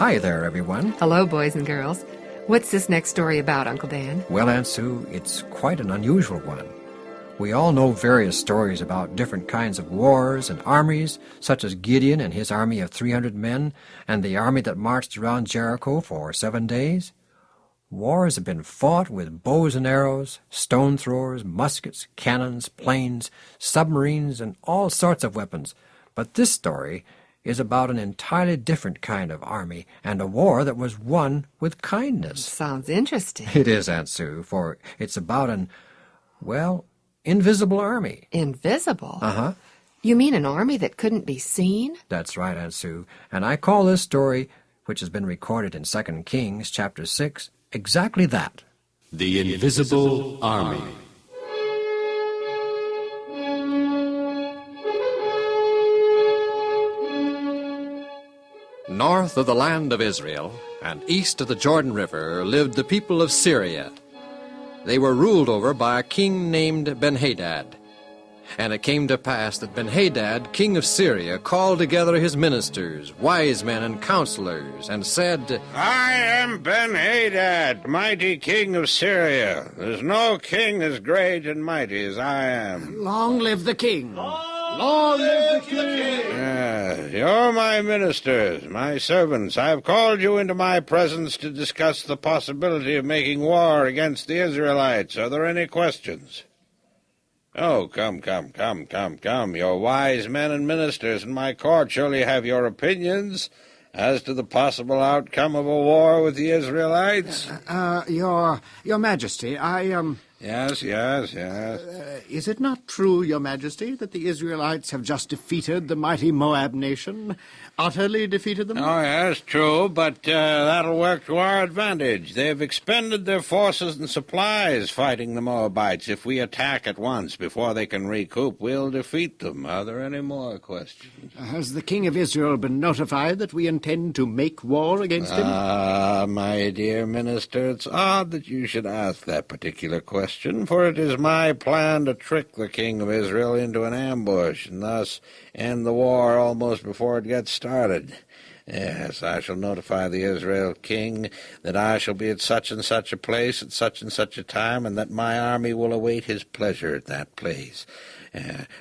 Hi there, everyone. Hello, boys and girls. What's this next story about, Uncle Dan? Well, Aunt Sue, it's quite an unusual one. We all know various stories about different kinds of wars and armies, such as Gideon and his army of 300 men, and the army that marched around Jericho for 7 days. Wars have been fought with bows and arrows, stone throwers, muskets, cannons, planes, submarines, and all sorts of weapons. But this story is about an entirely different kind of army and a war that was won with kindness. Sounds interesting. It is, Aunt Sue, for it's about an, well, invisible army. Invisible? Uh-huh. You mean an army that couldn't be seen? That's right, Aunt Sue. And I call this story, which has been recorded in 2 Kings chapter 6, exactly that. The Invisible Army. North of the land of Israel and east of the Jordan River lived the people of Syria. They were ruled over by a king named Ben-Hadad. And it came to pass that Ben-Hadad, king of Syria, called together his ministers, wise men and counselors, and said, I am Ben-Hadad, mighty king of Syria. There's no king as great and mighty as I am. Long live the king! Long live the king! You're my ministers, my servants. I have called you into my presence to discuss the possibility of making war against the Israelites. Are there any questions? Oh, come. Your wise men and ministers in my court surely have your opinions as to the possible outcome of a war with the Israelites. Your Majesty, Yes. is it not true, Your Majesty, that the Israelites have just defeated the mighty Moab nation? Utterly defeated them? Oh, yes, true, but that'll work to our advantage. They've expended their forces and supplies fighting the Moabites. If we attack at once before they can recoup, we'll defeat them. Are there any more questions? Has the king of Israel been notified that we intend to make war against him? My dear minister, it's odd that you should ask that particular question, for it is my plan to trick the king of Israel into an ambush, and thus end the war almost before it gets started. Yes, I shall notify the Israel king that I shall be at such and such a place at such and such a time, and that my army will await his pleasure at that place.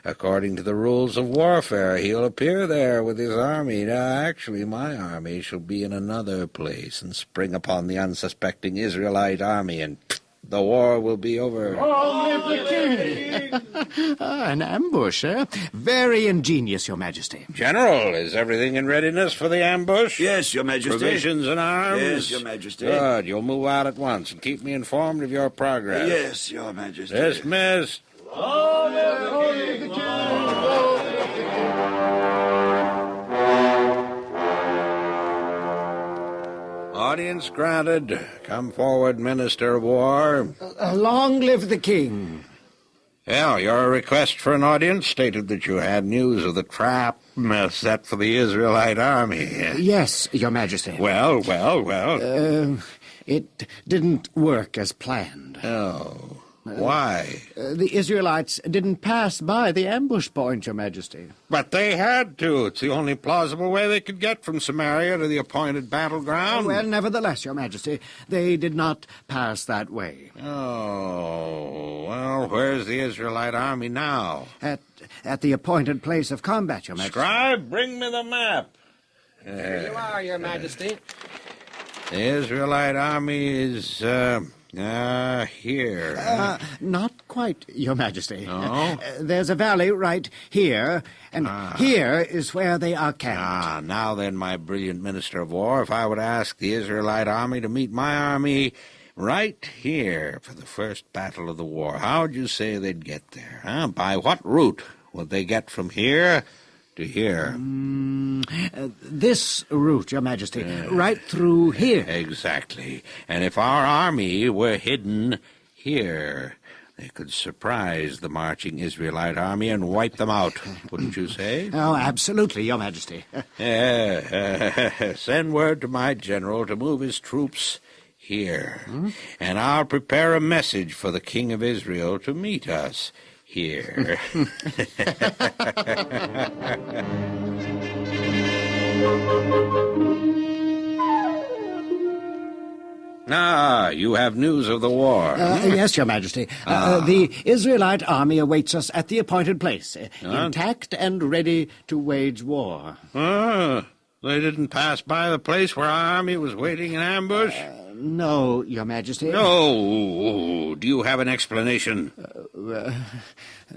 According to the rules of warfare, he'll appear there with his army. Now, actually, my army shall be in another place and spring upon the unsuspecting Israelite army, and the war will be over. Long live the king! An ambush, eh? Very ingenious, Your Majesty. General, is everything in readiness for the ambush? Yes, Your Majesty. Provisions and arms? Yes, Your Majesty. Good. You'll move out at once and keep me informed of your progress. Yes, Your Majesty. Dismissed. Long live the king! Audience granted. Come forward, Minister of War. Long live the king! Well, your request for an audience stated that you had news of the trap set for the Israelite army. Yes, Your Majesty. Well. It didn't work as planned. Oh. Why? The Israelites didn't pass by the ambush point, Your Majesty. But they had to. It's the only plausible way they could get from Samaria to the appointed battleground. Well, nevertheless, Your Majesty, they did not pass that way. Oh, well, where's the Israelite army now? At the appointed place of combat, Your Majesty. Scribe, bring me the map. Here you are, Your Majesty. The Israelite army is, here. Not quite, Your Majesty. No? There's a valley right here, and here is where they are camped. Now then, my brilliant Minister of War, if I were to ask the Israelite army to meet my army right here for the first battle of the war, how would you say they'd get there? By what route would they get from here to here? This route, Your Majesty, right through here. Exactly. And if our army were hidden here, they could surprise the marching Israelite army and wipe them out, wouldn't you say? Oh, absolutely, Your Majesty. Send word to my general to move his troops here, and I'll prepare a message for the king of Israel to meet us here. Ah, you have news of the war. Yes, Your Majesty. The Israelite army awaits us at the appointed place, intact and ready to wage war. Ah, they didn't pass by the place where our army was waiting in ambush? No, Your Majesty. No. Do you have an explanation?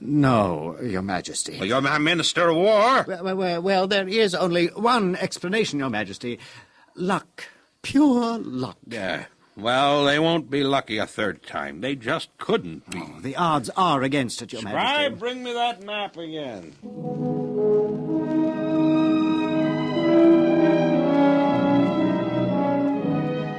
No, Your Majesty. Well, you're my Minister of War. Well, there is only one explanation, Your Majesty. Luck. Pure luck. Yeah. Well, they won't be lucky a third time. They just couldn't be. Oh, the odds are against it, Your Majesty. Scribe, bring me that map again.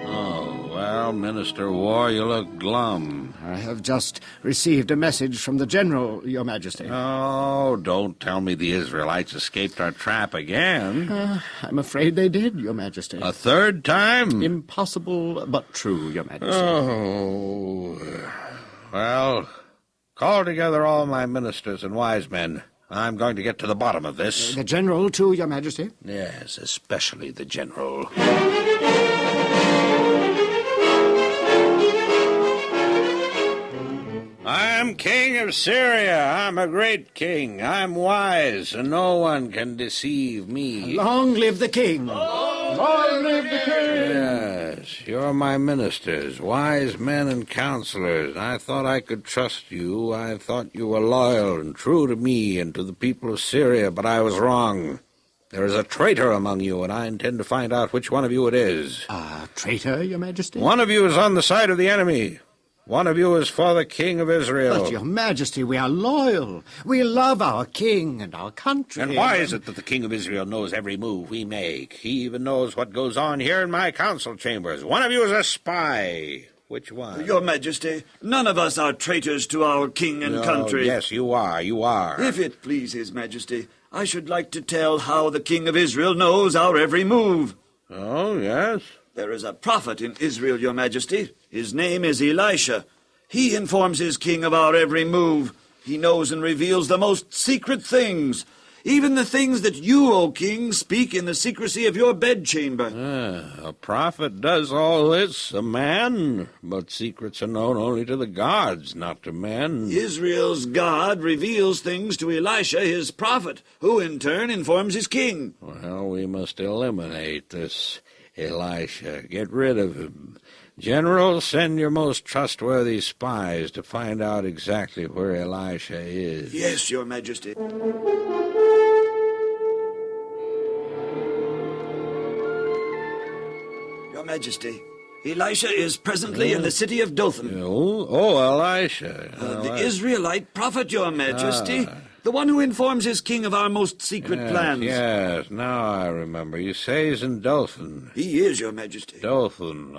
Oh, well, Minister of War, you look glum. I have just received a message from the General, Your Majesty. Oh, don't tell me the Israelites escaped our trap again. I'm afraid they did, Your Majesty. A third time? Impossible, but true, Your Majesty. Oh, well, call together all my ministers and wise men. I'm going to get to the bottom of this. The General, too, Your Majesty? Yes, especially the General. I'm king of Syria. I'm a great king. I'm wise, and no one can deceive me. Long live the king! Long live the king! Yes, you're my ministers, wise men and counselors. I thought I could trust you. I thought you were loyal and true to me and to the people of Syria, but I was wrong. There is a traitor among you, and I intend to find out which one of you it is. A traitor, Your Majesty? One of you is on the side of the enemy. One of you is for the king of Israel. But, Your Majesty, we are loyal. We love our king and our country. And why is it that the king of Israel knows every move we make? He even knows what goes on here in my council chambers. One of you is a spy. Which one? Your Majesty, none of us are traitors to our king and country. Yes, you are. You are. If it please His Majesty, I should like to tell how the king of Israel knows our every move. Oh, yes? There is a prophet in Israel, Your Majesty. His name is Elisha. He informs his king of our every move. He knows and reveals the most secret things, even the things that you, O king, speak in the secrecy of your bedchamber. A prophet does all this, a man, but secrets are known only to the gods, not to men. Israel's God reveals things to Elisha, his prophet, who in turn informs his king. Well, we must eliminate this Elisha. Get rid of him. General, send your most trustworthy spies to find out exactly where Elisha is. Yes, Your Majesty. Your Majesty, Elisha is presently in the city of Dothan. Oh, Elisha. The Israelite prophet, Your Majesty. The one who informs his king of our most secret plans. Yes, now I remember. You say he's in Dothan. He is, Your Majesty. Dothan,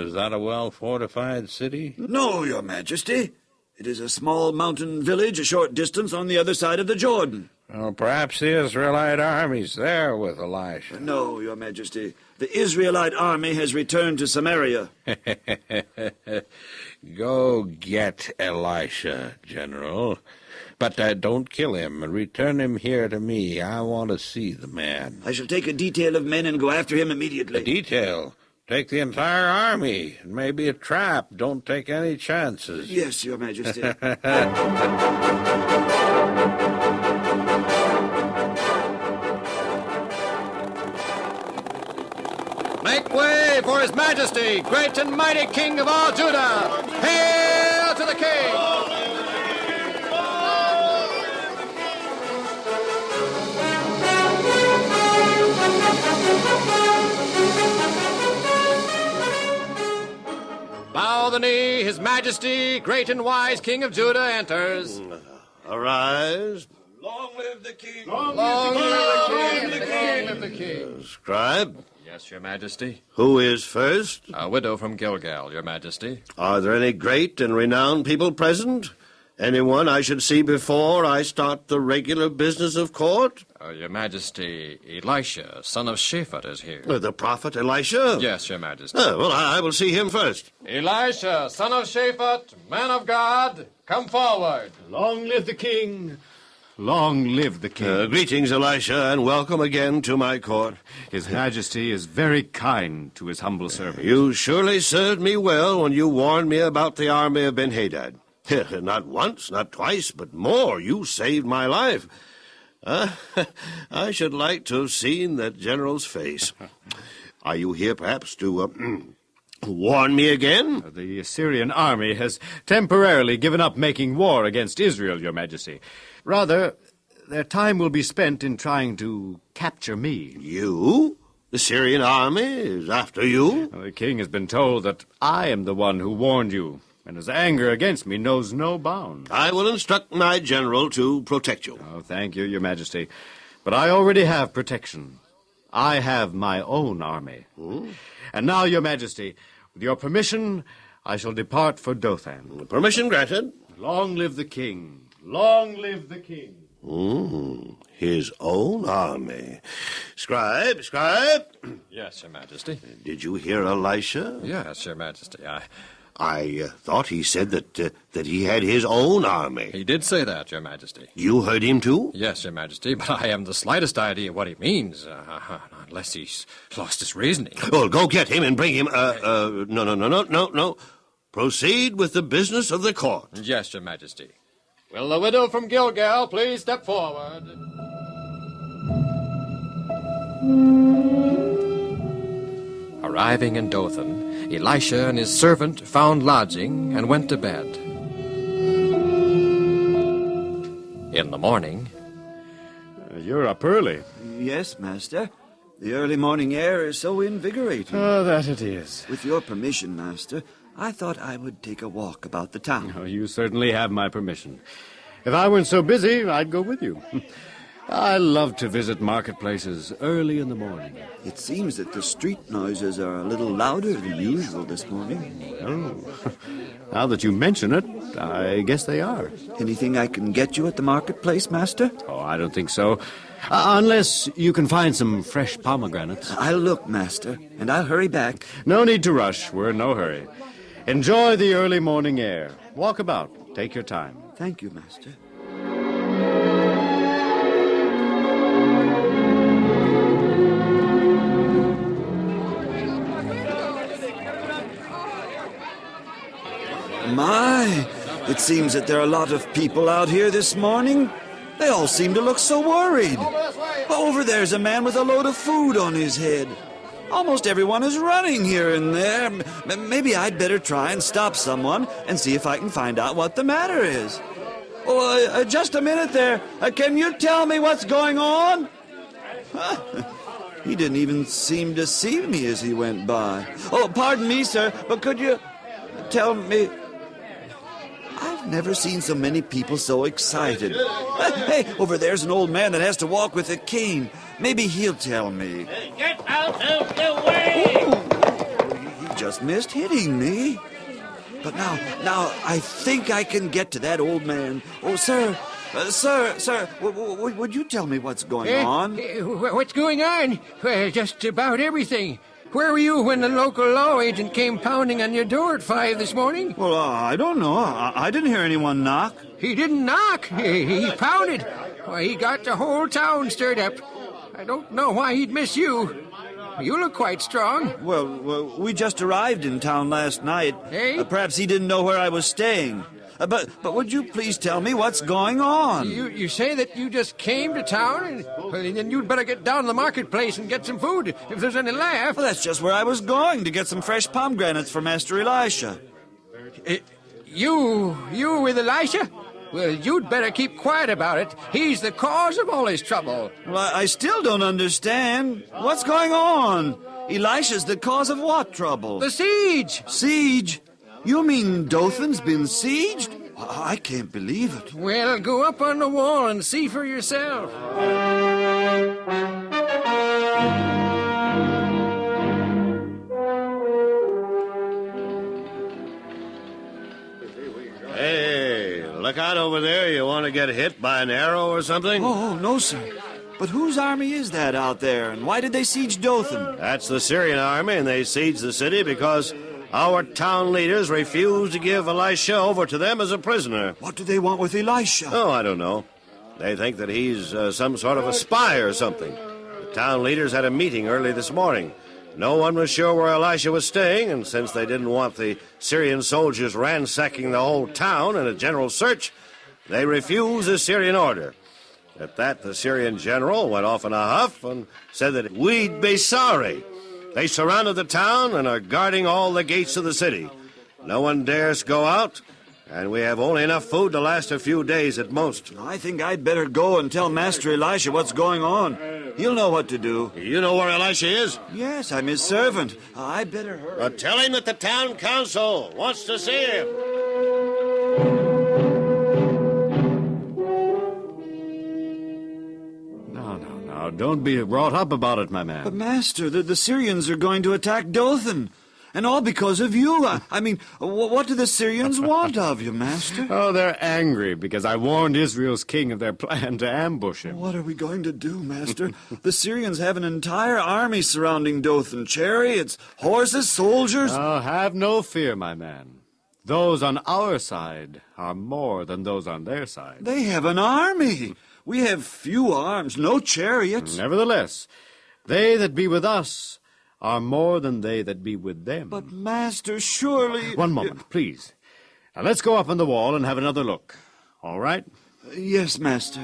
is that a well-fortified city? No, Your Majesty. It is a small mountain village a short distance on the other side of the Jordan. Well, perhaps the Israelite army's there with Elisha. No, Your Majesty. The Israelite army has returned to Samaria. Go get Elisha, General. But don't kill him. Return him here to me. I want to see the man. I shall take a detail of men and go after him immediately. A detail? Take the entire army. It may be a trap. Don't take any chances. Yes, Your Majesty. Make way for His Majesty, great and mighty King of all Judah. Hail to the King! Bow the knee, His Majesty, great and wise King of Judah, enters. Arise. Long live the king! Long live the King! Scribe, Yes, Your Majesty. who is first? A widow from Gilgal, Your Majesty. Are there any great and renowned people present? Anyone I should see before I start the regular business of court? Your Majesty, Elisha, son of Shaphat, is here. The prophet Elisha? Yes, Your Majesty. Well, I will see him first. Elisha, son of Shaphat, man of God, come forward. Long live the king! Long live the king. Greetings, Elisha, and welcome again to my court. His Majesty is very kind to his humble servant. You surely served me well when you warned me about the army of Ben-Hadad. Not once, not twice, but more. You saved my life. I should like to have seen that general's face. Are you here, perhaps, to warn me again? The Assyrian army has temporarily given up making war against Israel, Your Majesty. Rather, their time will be spent in trying to capture me. You? The Syrian army is after you? The king has been told that I am the one who warned you, and his anger against me knows no bounds. I will instruct my general to protect you. Oh, thank you, Your Majesty. But I already have protection. I have my own army. And now, Your Majesty, with your permission, I shall depart for Dothan. Permission granted. Long live the king. Long live the king. His own army. Scribe. Yes, Your Majesty. Did you hear Elisha? Yes, Your Majesty. I thought he said that he had his own army. He did say that, Your Majesty. You heard him too? Yes, Your Majesty, but I haven't the slightest idea what he means, unless he's lost his reasoning. Well, go get him and bring him. No. Proceed with the business of the court. Yes, Your Majesty. Will the widow from Gilgal please step forward? Arriving in Dothan, Elisha and his servant found lodging and went to bed. In the morning... You're up early. Yes, Master. The early morning air is so invigorating. Oh, that it is. With your permission, Master, I thought I would take a walk about the town. Oh, you certainly have my permission. If I weren't so busy, I'd go with you. I love to visit marketplaces early in the morning. It seems that the street noises are a little louder than usual this morning. Oh, now that you mention it, I guess they are. Anything I can get you at the marketplace, Master? Oh, I don't think so. Unless you can find some fresh pomegranates. I'll look, Master, and I'll hurry back. No need to rush. We're in no hurry. Enjoy the early morning air. Walk about. Take your time. Thank you, Master. My, it seems that there are a lot of people out here this morning. They all seem to look so worried. Over there's a man with a load of food on his head. Almost everyone is running here and there. Maybe I'd better try and stop someone and see if I can find out what the matter is. Oh, just a minute there. Can you tell me what's going on? He didn't even seem to see me as he went by. Oh, pardon me, sir, but could you tell me... I've never seen so many people so excited. Hey, over there's an old man that has to walk with a cane. Maybe he'll tell me. Get out of the way! He just missed hitting me. But now, I think I can get to that old man. Oh, sir, would you tell me what's going on? What's going on? Well, just about everything. Where were you when the local law agent came pounding on your door at 5 this morning? Well, I don't know. I didn't hear anyone knock. He didn't knock. He pounded. Why, he got the whole town stirred up. I don't know why he'd miss you. You look quite strong. Well, we just arrived in town last night. Hey? Perhaps he didn't know where I was staying. But would you please tell me what's going on? You say that you just came to town, and then you'd better get down to the marketplace and get some food, if there's any left. Well, that's just where I was going, to get some fresh pomegranates for Master Elisha. You with Elisha? Well, you'd better keep quiet about it. He's the cause of all his trouble. Well, I still don't understand. What's going on? Elisha's the cause of what trouble? The siege. Siege? You mean Dothan's been sieged? I can't believe it. Well, go up on the wall and see for yourself. Hey, look out over there. You want to get hit by an arrow or something? Oh, no, sir. But whose army is that out there, and why did they siege Dothan? That's the Syrian army, and they sieged the city because our town leaders refused to give Elisha over to them as a prisoner. What do they want with Elisha? Oh, I don't know. They think that he's some sort of a spy or something. The town leaders had a meeting early this morning. No one was sure where Elisha was staying, and since they didn't want the Syrian soldiers ransacking the whole town in a general search, they refused the Syrian order. At that, the Syrian general went off in a huff and said that we'd be sorry. They surrounded the town and are guarding all the gates of the city. No one dares go out, and we have only enough food to last a few days at most. I think I'd better go and tell Master Elisha what's going on. He'll know what to do. You know where Elisha is? Yes, I'm his servant. I'd better hurry. Tell him that the town council wants to see him. Now, don't be wrought up about it, my man. But, Master, the Syrians are going to attack Dothan. And all because of you. I mean, what do the Syrians want of you, Master? Oh, they're angry because I warned Israel's king of their plan to ambush him. What are we going to do, Master? The Syrians have an entire army surrounding Dothan. Chariots, horses, soldiers. Oh, have no fear, my man. Those on our side are more than those on their side. They have an army. We have few arms, no chariots. Nevertheless, they that be with us are more than they that be with them. But, Master, surely... One moment, please. Now, let's go up on the wall and have another look. All right? Yes, Master.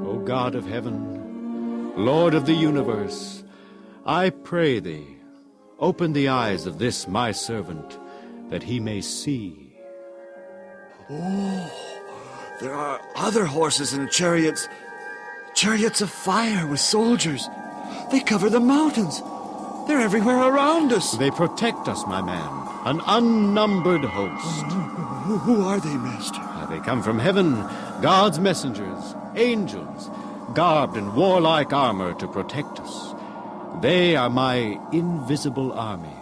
O God of heaven, Lord of the universe, I pray thee, open the eyes of this my servant, that he may see. Oh, there are other horses and chariots. Chariots of fire with soldiers. They cover the mountains. They're everywhere around us. They protect us, my man. An unnumbered host. Who are they, Master? They come from heaven, God's messengers, angels, garbed in warlike armor to protect us. They are my invisible army,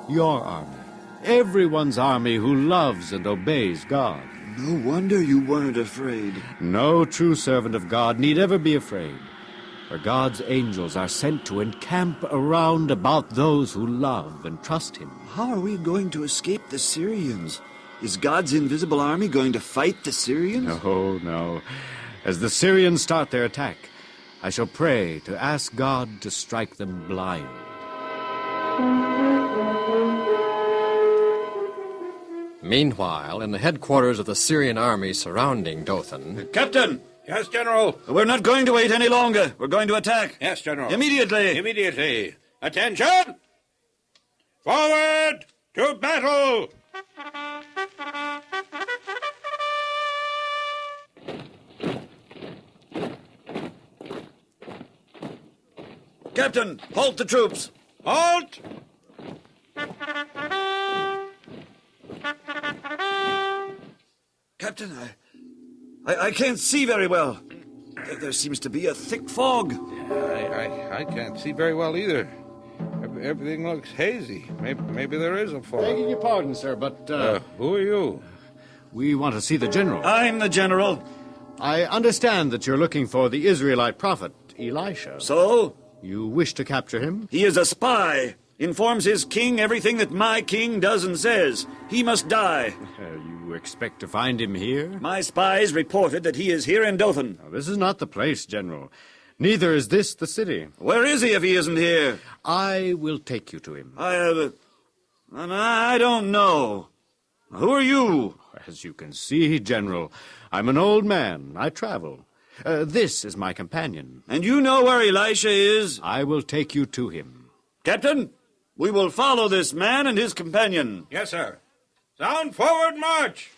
your army, everyone's army who loves and obeys God. No wonder you weren't afraid. No true servant of God need ever be afraid, for God's angels are sent to encamp around about those who love and trust him. How are we going to escape the Syrians? Is God's invisible army going to fight the Syrians? No, no. As the Syrians start their attack, I shall pray to ask God to strike them blind. Meanwhile, in the headquarters of the Syrian army surrounding Dothan... Captain! Yes, General. We're not going to wait any longer. We're going to attack. Yes, General. Immediately. Immediately. Attention! Forward to battle! Captain, halt the troops. Halt! Captain, I can't see very well. There seems to be a thick fog. I can't see very well either. Everything looks hazy. Maybe there is a fog. Begging your pardon, sir, but... Who are you? We want to see the general. I'm the general. I understand that you're looking for the Israelite prophet, Elisha. So? You wish to capture him? He is a spy. Informs his king everything that my king does and says. He must die. You expect to find him here? My spies reported that he is here in Dothan. Now, this is not the place, General. Neither is this the city. Where is he if he isn't here? I will take you to him. I don't know. Who are you? As you can see, General, I'm an old man. I travel. This is my companion. And you know where Elisha is? I will take you to him. Captain, we will follow this man and his companion. Yes, sir. Sound forward march!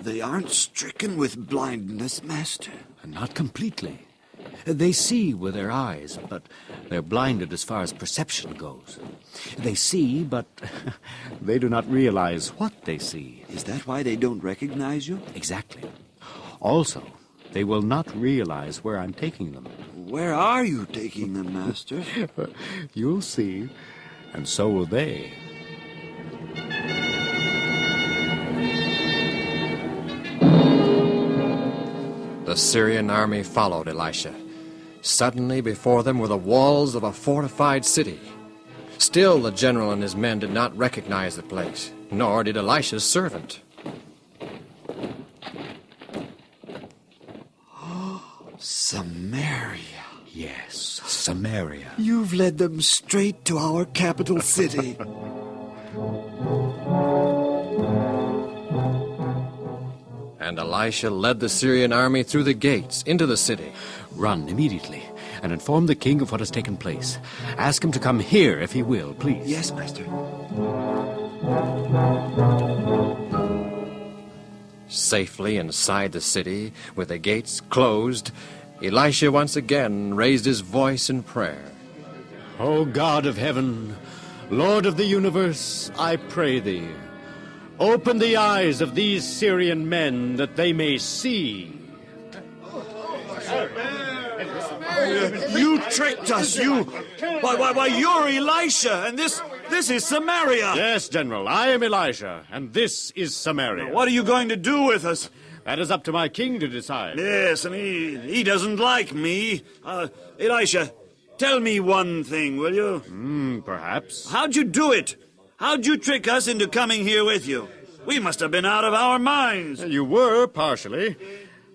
They aren't stricken with blindness, Master. Not completely. They see with their eyes, but they're blinded as far as perception goes. They see, but they do not realize what they see. Is that why they don't recognize you? Exactly. Also, they will not realize where I'm taking them. Where are you taking them, Master? You'll see, and so will they. The The Syrian army followed Elisha. Suddenly before them were the walls of a fortified city. Still the general and his men did not recognize the place, nor did Elisha's servant. Samaria. Yes, Samaria. You've led them straight to our capital city. And Elisha led the Syrian army through the gates into the city. Run immediately and inform the king of what has taken place. Ask him to come here if he will, please. Yes, Master. Safely inside the city, with the gates closed, Elisha once again raised his voice in prayer. O God of heaven, Lord of the universe, I pray thee, open the eyes of these Syrian men that they may see. You tricked us, you... Why, you're Elisha, and this is Samaria. Yes, General, I am Elisha, and this is Samaria. What are you going to do with us? That is up to my king to decide. Yes, and he doesn't like me. Elisha, tell me one thing, will you? Perhaps. How'd you do it? How'd you trick us into coming here with you? We must have been out of our minds. You were, partially.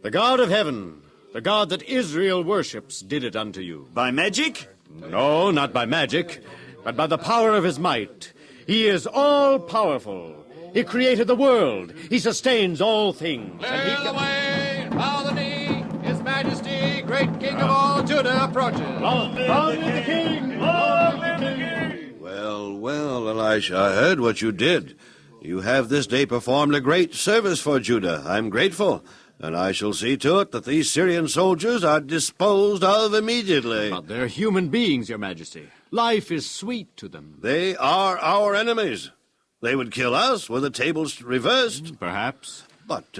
The God of heaven, the God that Israel worships, did it unto you. By magic? No, not by magic, but by the power of his might. He is all-powerful. He created the world. He sustains all things. Clear the way! Bow the knee! His Majesty, great King of all Judah, approaches. Long live the king! Long live the king! Well, Elisha, I heard what you did. You have this day performed a great service for Judah. I'm grateful, and I shall see to it that these Syrian soldiers are disposed of immediately. But they're human beings, Your Majesty. Life is sweet to them. They are our enemies. They would kill us were the tables reversed. Perhaps. But,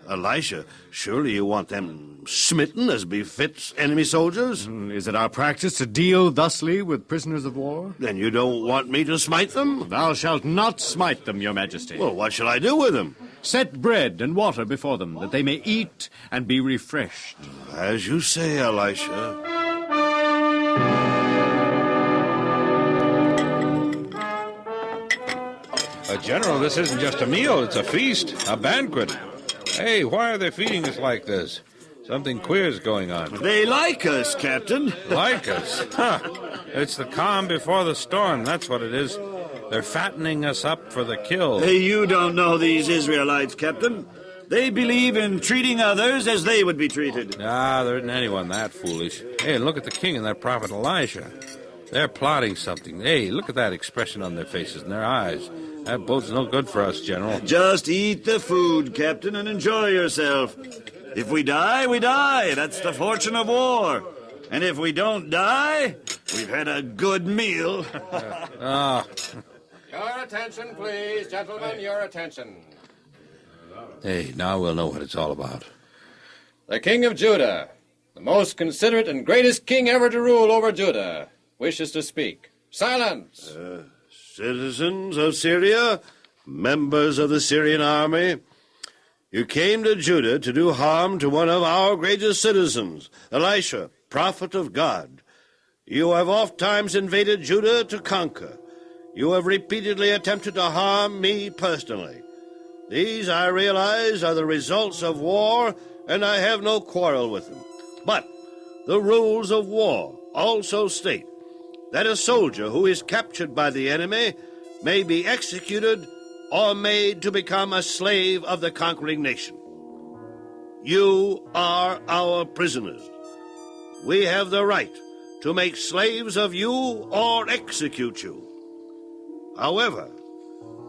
Elisha, surely you want them smitten as befits enemy soldiers? Is it our practice to deal thusly with prisoners of war? Then you don't want me to smite them? Thou shalt not smite them, Your Majesty. Well, what shall I do with them? Set bread and water before them, that they may eat and be refreshed. As you say, Elisha. General, this isn't just a meal, it's a feast, a banquet. Hey, why are they feeding us like this? Something queer's going on. They like us, Captain. Like us? Huh. It's the calm before the storm, that's what it is. They're fattening us up for the kill. Hey, you don't know these Israelites, Captain. They believe in treating others as they would be treated. There isn't anyone that foolish. Hey, look at the king and that prophet Elisha. They're plotting something. Hey, look at that expression on their faces and their eyes. That bodes no good for us, General. Just eat the food, Captain, and enjoy yourself. If we die, we die. That's the fortune of war. And if we don't die, we've had a good meal. Your attention, please, gentlemen, your attention. Hey, now we'll know what it's all about. The King of Judah, the most considerate and greatest king ever to rule over Judah, wishes to speak. Silence! Citizens of Syria, members of the Syrian army, you came to Judah to do harm to one of our greatest citizens, Elisha, prophet of God. You have ofttimes invaded Judah to conquer. You have repeatedly attempted to harm me personally. These, I realize, are the results of war, and I have no quarrel with them. But the rules of war also state that a soldier who is captured by the enemy may be executed or made to become a slave of the conquering nation. You are our prisoners. We have the right to make slaves of you or execute you. However,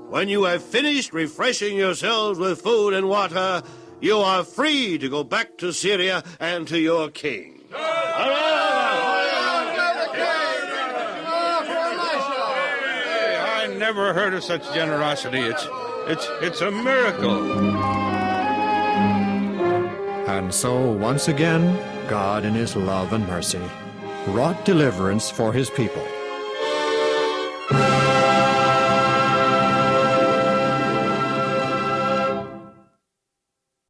when you have finished refreshing yourselves with food and water, you are free to go back to Syria and to your king. I never heard of such generosity. It's a miracle. And so, once again, God in his love and mercy wrought deliverance for his people.